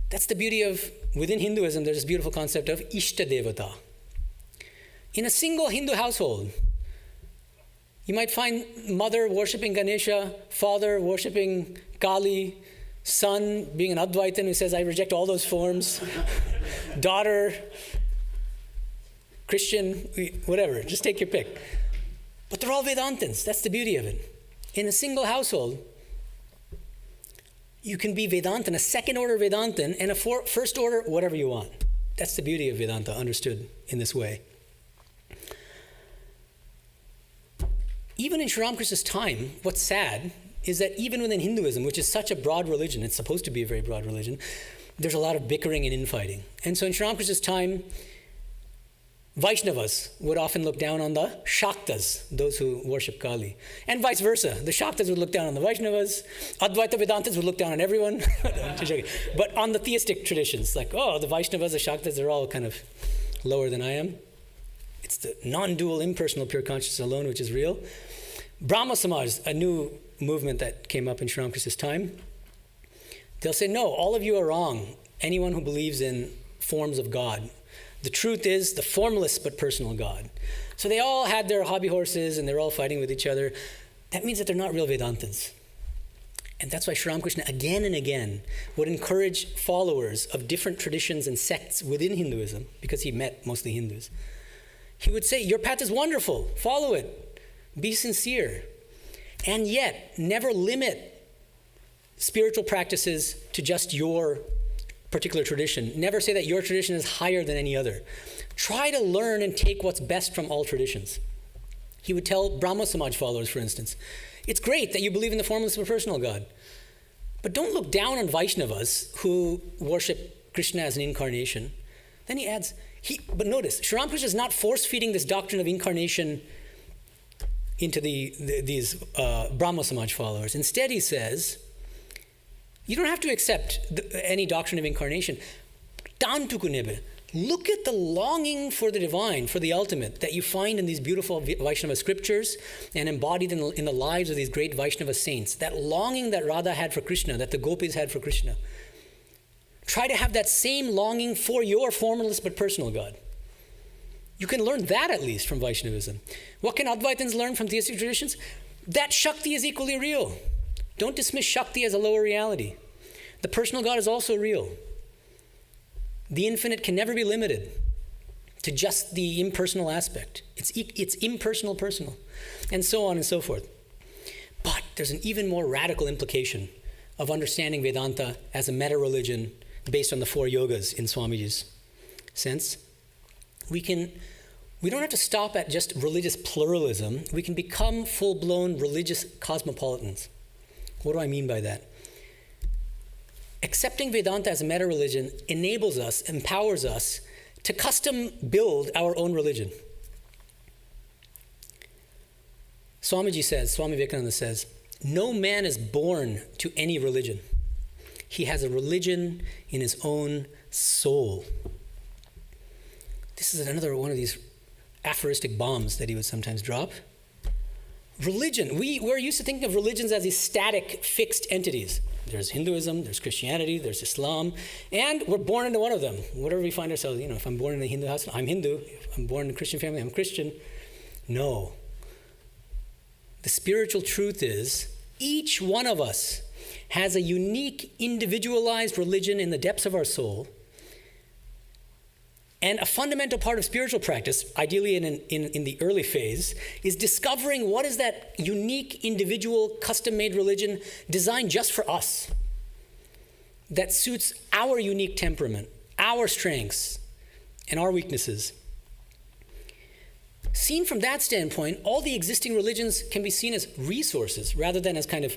That's the beauty of, within Hinduism, there's this beautiful concept of Ishta Devata. In a single Hindu household, you might find mother worshipping Ganesha, father worshipping Kali, son being an Advaitin who says, I reject all those forms, daughter, Christian, whatever, just take your pick. But they're all Vedantins. That's the beauty of it. In a single household, you can be Vedantin, a second order Vedantin, and a first order, whatever you want. That's the beauty of Vedanta, understood in this way. Even in Sri Ramakrishna's time, what's sad is that even within Hinduism, which is such a broad religion, it's supposed to be a very broad religion, there's a lot of bickering and infighting. And so in Sri Ramakrishna's time, Vaishnavas would often look down on the Shaktas, those who worship Kali. And vice versa. The Shaktas would look down on the Vaishnavas. Advaita Vedantas would look down on everyone. But on the theistic traditions, like, oh, the Vaishnavas, the Shaktas, they're all kind of lower than I am. It's the non-dual, impersonal, pure consciousness alone, which is real. Brahma Samaj, a new movement that came up in Sri Ramakrishna's time, they'll say, no, all of you are wrong. Anyone who believes in forms of God. The truth is the formless but personal God. So they all had their hobby horses and they're all fighting with each other. That means that they're not real Vedantins. And that's why Sri Ramakrishna again and again would encourage followers of different traditions and sects within Hinduism, because he met mostly Hindus. He would say, your path is wonderful, follow it, be sincere, and yet never limit spiritual practices to just your particular tradition. Never say that your tradition is higher than any other. Try to learn and take what's best from all traditions. He would tell Brahmo Samaj followers, for instance, it's great that you believe in the formless but personal God, but don't look down on Vaishnavas who worship Krishna as an incarnation. Then he adds, but notice, Sri Ramakrishna is not force-feeding this doctrine of incarnation into these Brahmo Samaj followers. Instead, he says, you don't have to accept any doctrine of incarnation. Tantukunebe. Look at the longing for the divine, for the ultimate, that you find in these beautiful Vaishnava scriptures and embodied in the lives of these great Vaishnava saints. That longing that Radha had for Krishna, that the gopis had for Krishna. Try to have that same longing for your formless but personal God. You can learn that at least from Vaishnavism. What can Advaitins learn from theistic traditions? That Shakti is equally real. Don't dismiss Shakti as a lower reality. The personal God is also real. The infinite can never be limited to just the impersonal aspect. It's impersonal, personal, and so on and so forth. But there's an even more radical implication of understanding Vedanta as a meta-religion based on the 4 yogas in Swamiji's sense. We don't have to stop at just religious pluralism. We can become full-blown religious cosmopolitans. What do I mean by that? Accepting Vedanta as a meta-religion enables us, empowers us to custom build our own religion. Swami Vivekananda says, no man is born to any religion. He has a religion in his own soul. This is another one of these aphoristic bombs that he would sometimes drop. Religion, we're used to thinking of religions as these static, fixed entities. There's Hinduism, there's Christianity, there's Islam, and we're born into one of them. Whatever we find ourselves, if I'm born in a Hindu house, I'm Hindu. If I'm born in a Christian family, I'm Christian. No. The spiritual truth is, each one of us has a unique, individualized religion in the depths of our soul. And a fundamental part of spiritual practice, ideally in the early phase, is discovering what is that unique, individual, custom-made religion designed just for us, that suits our unique temperament, our strengths, and our weaknesses. Seen from that standpoint, all the existing religions can be seen as resources rather than as kind of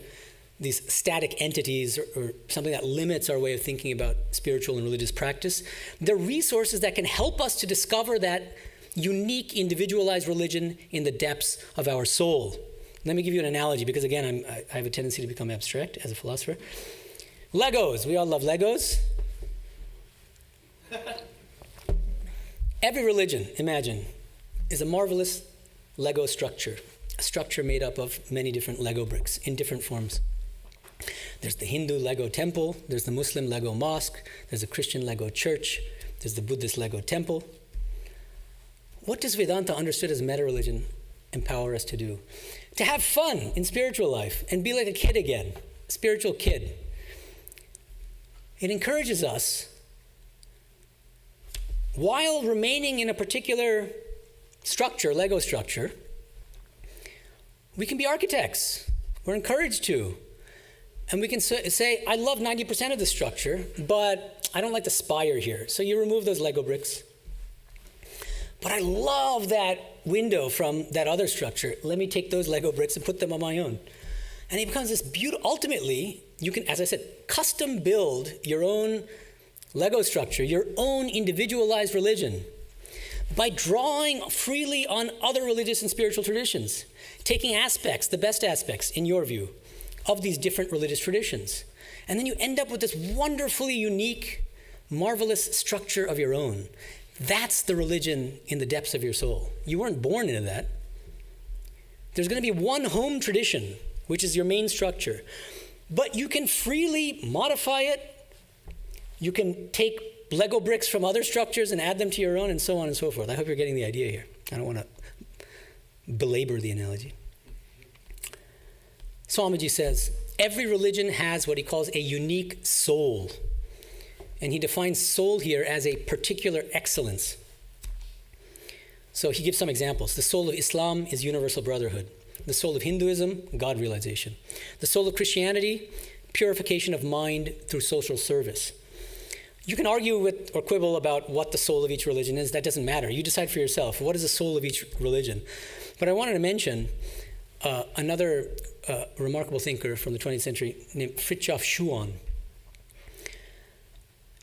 these static entities or something that limits our way of thinking about spiritual and religious practice. They're resources that can help us to discover that unique, individualized religion in the depths of our soul. Let me give you an analogy, because again, I have a tendency to become abstract as a philosopher. Legos, we all love Legos. Every religion, imagine, is a marvelous Lego structure, a structure made up of many different Lego bricks in different forms. There's the Hindu Lego temple, there's the Muslim Lego mosque, there's the Christian Lego church, there's the Buddhist Lego temple. What does Vedanta, understood as meta-religion, empower us to do? To have fun in spiritual life and be like a kid again, a spiritual kid. It encourages us, while remaining in a particular structure, Lego structure, we can be architects. We're encouraged to. And we can say, I love 90% of the structure, but I don't like the spire here. So you remove those Lego bricks. But I love that window from that other structure. Let me take those Lego bricks and put them on my own. And it becomes this beautiful, ultimately, you can, as I said, custom build your own Lego structure, your own individualized religion, by drawing freely on other religious and spiritual traditions, taking aspects, the best aspects, in your view, of these different religious traditions. And then you end up with this wonderfully unique, marvelous structure of your own. That's the religion in the depths of your soul. You weren't born into that. There's going to be one home tradition, which is your main structure. But you can freely modify it. You can take Lego bricks from other structures and add them to your own, and so on and so forth. I hope you're getting the idea here. I don't want to belabor the analogy. Swamiji says, every religion has what he calls a unique soul. And he defines soul here as a particular excellence. So he gives some examples. The soul of Islam is universal brotherhood. The soul of Hinduism, God realization. The soul of Christianity, purification of mind through social service. You can argue with or quibble about what the soul of each religion is. That doesn't matter. You decide for yourself. What is the soul of each religion? But I wanted to mention another remarkable thinker from the 20th century named Fritjof Schuon.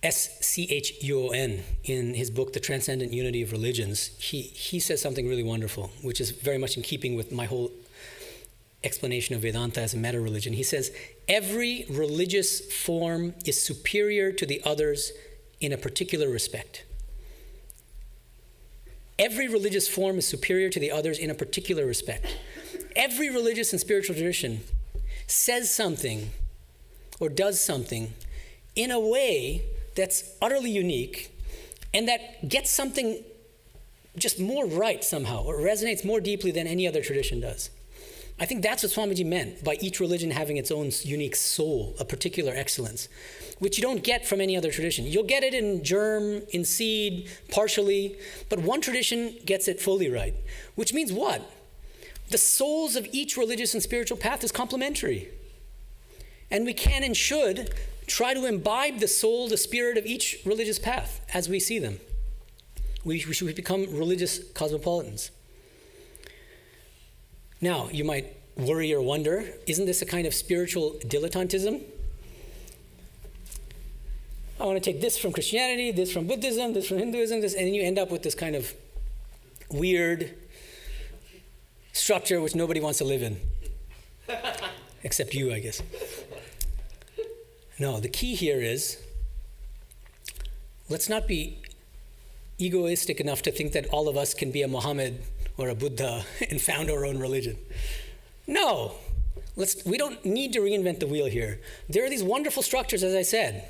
Schuon, in his book, The Transcendent Unity of Religions, he says something really wonderful, which is very much in keeping with my whole explanation of Vedanta as a meta-religion. He says, every religious form is superior to the others in a particular respect. Every religious form is superior to the others in a particular respect. Every religious and spiritual tradition says something or does something in a way that's utterly unique and that gets something just more right somehow, or resonates more deeply than any other tradition does. I think that's what Swamiji meant by each religion having its own unique soul, a particular excellence, which you don't get from any other tradition. You'll get it in germ, in seed, partially, but one tradition gets it fully right, which means what? The souls of each religious and spiritual path is complementary. And we can and should try to imbibe the soul, the spirit of each religious path as we see them. We should become religious cosmopolitans. Now, you might worry or wonder, isn't this a kind of spiritual dilettantism? I want to take this from Christianity, this from Buddhism, this from Hinduism, and then you end up with this kind of weird structure which nobody wants to live in. Except you, I guess. No, the key here is, let's not be egoistic enough to think that all of us can be a Muhammad or a Buddha and found our own religion. No, we don't need to reinvent the wheel here. There are these wonderful structures, as I said.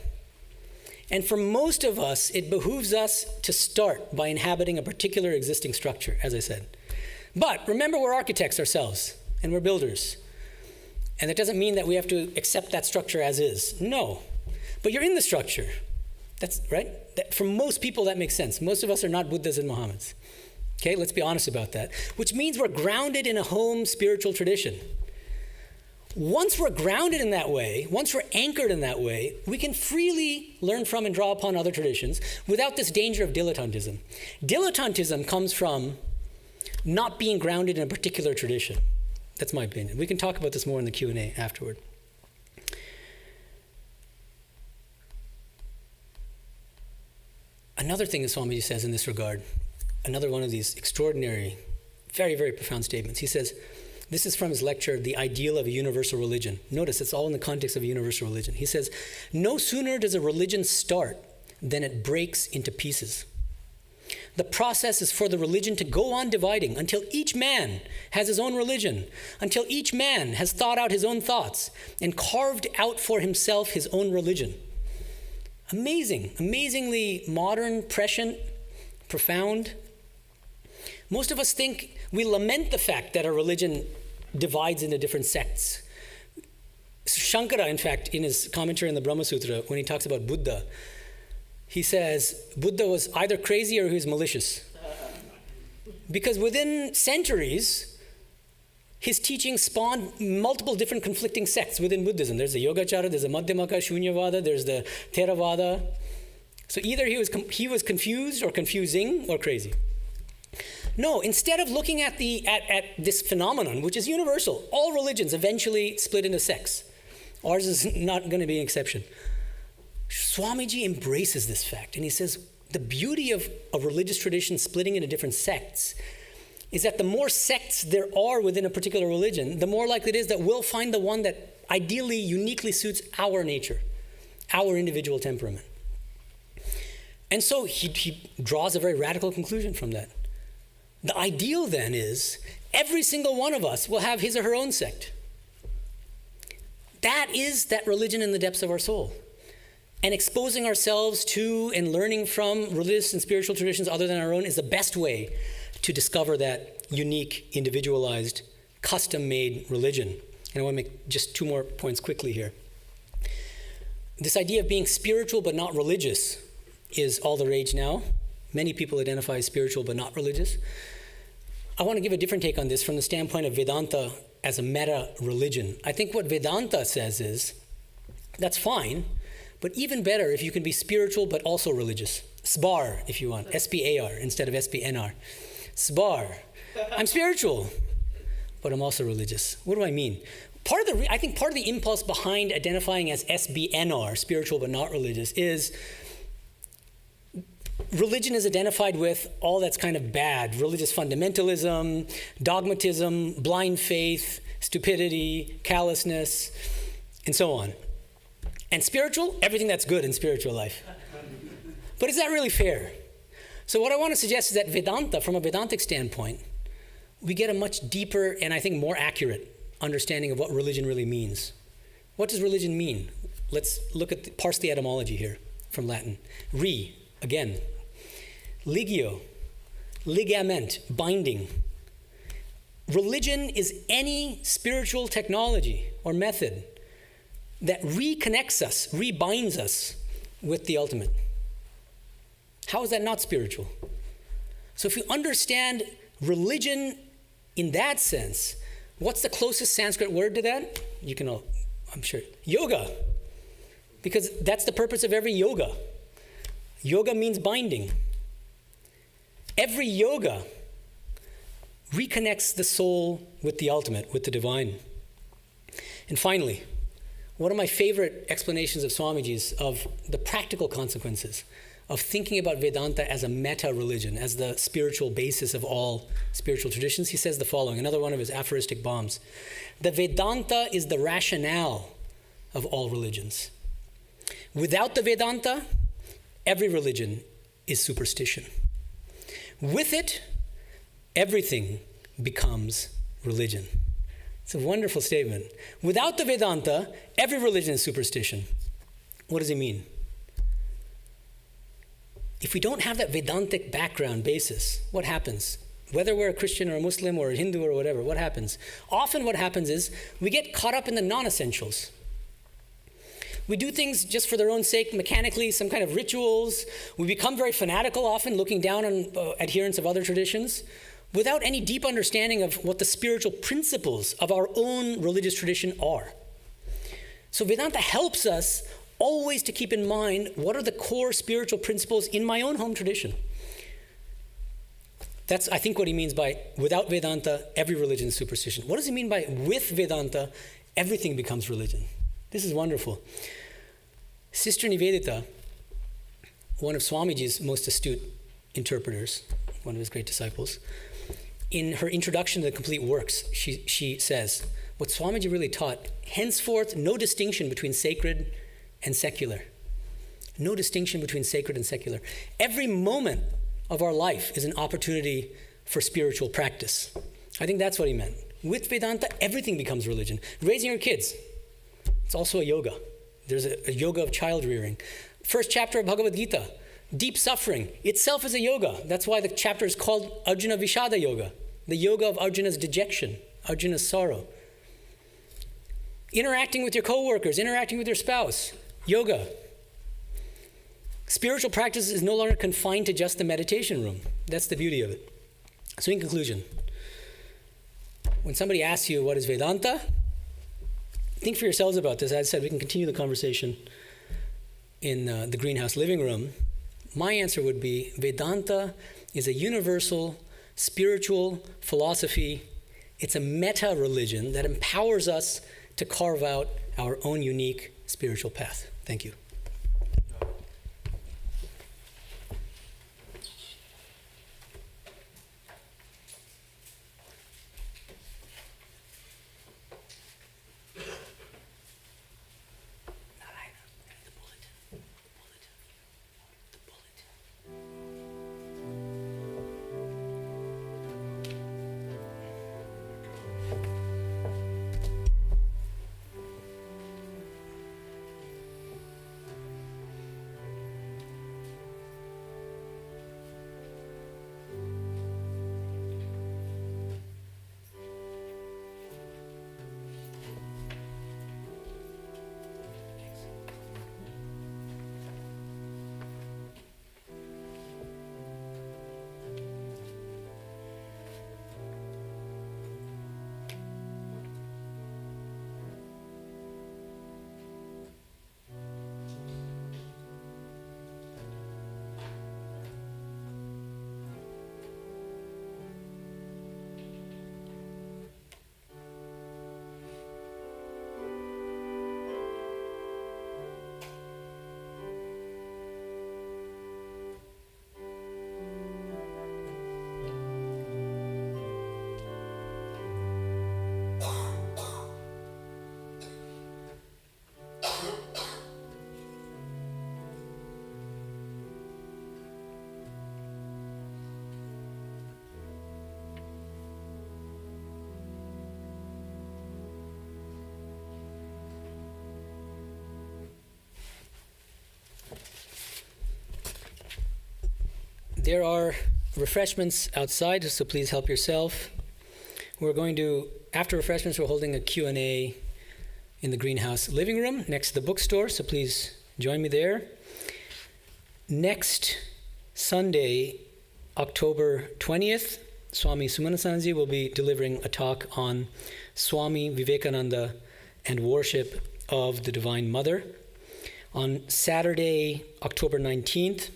And for most of us, it behooves us to start by inhabiting a particular existing structure, as I said. But remember, we're architects ourselves, and we're builders. And that doesn't mean that we have to accept that structure as is. No. But you're in the structure. That's right. For most people, that makes sense. Most of us are not Buddhas and Mohammeds. Okay, let's be honest about that. Which means we're grounded in a home spiritual tradition. Once we're grounded in that way, once we're anchored in that way, we can freely learn from and draw upon other traditions without this danger of dilettantism. Dilettantism comes from not being grounded in a particular tradition. That's my opinion. We can talk about this more in the Q&A afterward. Another thing that Swamiji says in this regard, another one of these extraordinary, very, very profound statements. He says, this is from his lecture, The Ideal of a Universal Religion. Notice it's all in the context of a universal religion. He says, no sooner does a religion start than it breaks into pieces. The process is for the religion to go on dividing until each man has his own religion, until each man has thought out his own thoughts and carved out for himself his own religion. Amazing, amazingly modern, prescient, profound. Most of us think, we lament the fact that our religion divides into different sects. Shankara, in fact, in his commentary on the Brahma Sutra, when he talks about Buddha, he says Buddha was either crazy or he was malicious. Because within centuries, his teaching spawned multiple different conflicting sects within Buddhism. There's the Yogacara, there's the Madhyamaka, Shunyavada, there's the Theravada. So either he was confused or confusing or crazy. No, instead of looking at this phenomenon, which is universal, all religions eventually split into sects. Ours is not going to be an exception. Swamiji embraces this fact, and he says the beauty of a religious tradition splitting into different sects is that the more sects there are within a particular religion, the more likely it is that we'll find the one that ideally, uniquely suits our nature, our individual temperament. And so he draws a very radical conclusion from that. The ideal then is every single one of us will have his or her own sect. That is that religion in the depths of our soul. And exposing ourselves to and learning from religious and spiritual traditions other than our own is the best way to discover that unique, individualized, custom-made religion And I want to make just 2 more points quickly here. This idea of being spiritual but not religious is all the rage now. Many people identify as spiritual but not religious. I want to give a different take on this from the standpoint of Vedanta as a meta-religion. I think what Vedanta says is, that's fine, but even better if you can be spiritual but also religious. SBAR, if you want, S-B-A-R instead of S-B-N-R. SBAR. I'm spiritual, but I'm also religious. What do I mean? I think part of the impulse behind identifying as SBNR, spiritual but not religious, is religion is identified with all that's kind of bad. Religious fundamentalism, dogmatism, blind faith, stupidity, callousness, and so on. And spiritual, everything that's good in spiritual life. But is that really fair? So what I want to suggest is that Vedanta, from a Vedantic standpoint, we get a much deeper and I think more accurate understanding of what religion really means. What does religion mean? Let's parse the etymology here from Latin. Again. Ligio, ligament, binding. Religion is any spiritual technology or method that reconnects us, rebinds us with the ultimate. How is that not spiritual? So if you understand religion in that sense, what's the closest Sanskrit word to that? You can all, I'm sure. Yoga. Because that's the purpose of every yoga. Yoga means binding. Every yoga reconnects the soul with the ultimate, with the divine. And finally, one of my favorite explanations of Swamiji's of the practical consequences of thinking about Vedanta as a meta-religion, as the spiritual basis of all spiritual traditions, he says the following, another one of his aphoristic bombs. The Vedanta is the rationale of all religions. Without the Vedanta, every religion is superstition. With it, everything becomes religion. It's a wonderful statement. Without the Vedanta, every religion is superstition. What does he mean? If we don't have that Vedantic background basis, what happens? Whether we're a Christian or a Muslim or a Hindu or whatever, what happens? Often what happens is we get caught up in the non-essentials. We do things just for their own sake, mechanically, some kind of rituals. We become very fanatical often, looking down on adherents of other traditions, without any deep understanding of what the spiritual principles of our own religious tradition are. So Vedanta helps us always to keep in mind what are the core spiritual principles in my own home tradition. That's, I think, what he means by without Vedanta, every religion is superstition. What does he mean by with Vedanta, everything becomes religion? This is wonderful. Sister Nivedita, one of Swamiji's most astute interpreters, one of his great disciples, in her introduction to the complete works, she says, what Swamiji really taught, henceforth, no distinction between sacred and secular. No distinction between sacred and secular. Every moment of our life is an opportunity for spiritual practice. I think that's what he meant. With Vedanta, everything becomes religion. Raising your kids, it's also a yoga. There's a yoga of child rearing. First chapter of Bhagavad Gita, deep suffering itself is a yoga. That's why the chapter is called Arjuna Vishada Yoga, the yoga of Arjuna's dejection, Arjuna's sorrow. Interacting with your coworkers, interacting with your spouse, yoga. Spiritual practice is no longer confined to just the meditation room. That's the beauty of it. So in conclusion, when somebody asks you what is Vedanta, think for yourselves about this. As I said, we can continue the conversation in the greenhouse living room. My answer would be Vedanta is a universal spiritual philosophy. It's a meta-religion that empowers us to carve out our own unique spiritual path. Thank you. there are refreshments outside, so please help yourself. We're going to, after refreshments, we're holding a Q&A in the greenhouse living room next to the bookstore, so please join me there. Next Sunday, October 20th, Swami Sumanasanji will be delivering a talk on Swami Vivekananda and worship of the Divine Mother. On Saturday, October 19th,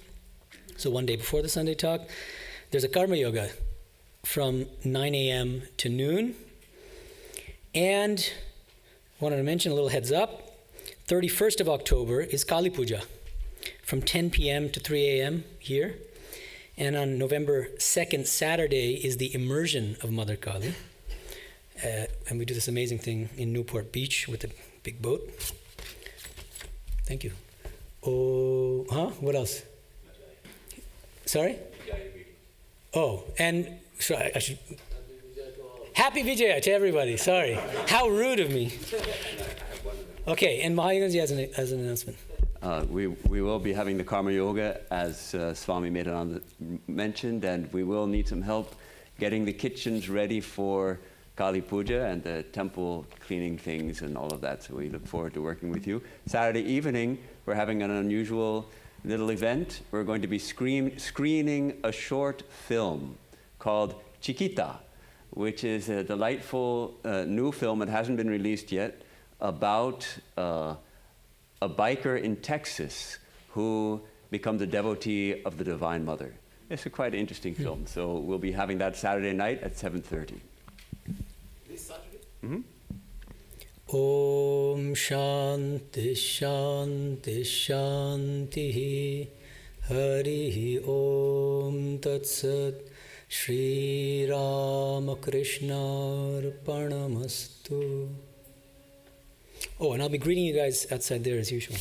so one day before the Sunday talk, there's a Karma Yoga from 9 a.m. to noon. And wanted to mention a little heads up, 31st of October is Kali Puja from 10 p.m. to 3 a.m. here. And on November 2nd, Saturday, is the immersion of Mother Kali. And we do this amazing thing in Newport Beach with a big boat. Thank you. Oh, what else? Sorry? Oh, and so I should... Happy Vijaya to everybody, sorry. How rude of me. Okay, and Mahayoganji has an announcement. We will be having the Karma Yoga, as Swami Medhananda mentioned, and we will need some help getting the kitchens ready for Kali Puja and the temple cleaning things and all of that. So we look forward to working with you. Saturday evening, we're having an unusual little event. We're going to be screening a short film called Chiquita, which is a delightful new film that hasn't been released yet about a biker in Texas who becomes a devotee of the Divine Mother. It's a quite interesting film. So we'll be having that Saturday night at 7:30. This Saturday? Mm-hmm. Om Shanti Shanti Shanti Hari Om Tat Sat Shri Ramakrishna Arpanamastu. Oh, and I'll be greeting you guys outside there as usual.